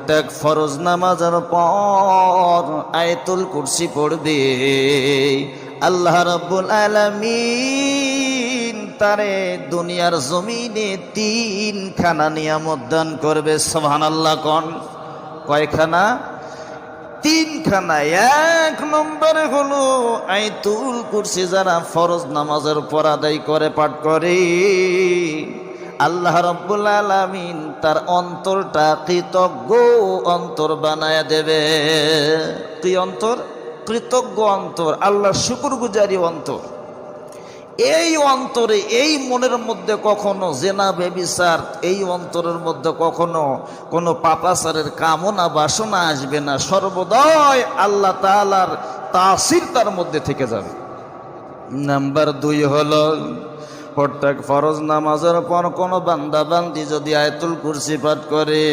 প্রত্যেক ফরজ নামাজের পর আয়াতুল কুরসি পড়বে, আল্লাহ রাব্বুল আলামিন তারে দুনিয়ার জমিনে 3খানা নিয়ামত দান করবে। সুবহানাল্লাহ কোন কয়খানা? 3খানা। 1 নম্বরে হলো আয়াতুল কুরসি যারা ফরজ নামাজের পর আদায় করে, পাঠ করে, আল্লাহ রাব্বুল আলামিন তার অন্তরটা কৃতজ্ঞ অন্তর বানায় দেবে। কি অন্তর? কৃতজ্ঞ অন্তর, আল্লাহর শুকরগুজারি অন্তর। এই অন্তরে, এই মনের মধ্যে কখনো জেনা ব্যভিচার, এই অন্তরের মধ্যে কখনো কোনো পাপাচারের কামনা বাসনা আসবে না। সর্বদাই আল্লাহ তাআলার তাসির তার মধ্যে থেকে যাবে। নাম্বার 2 হলো প্রত্যেক ফরজ নামাজের পর কোনো বান্দা বান্দি যদি আয়াতুল কুরসি পাঠ করে,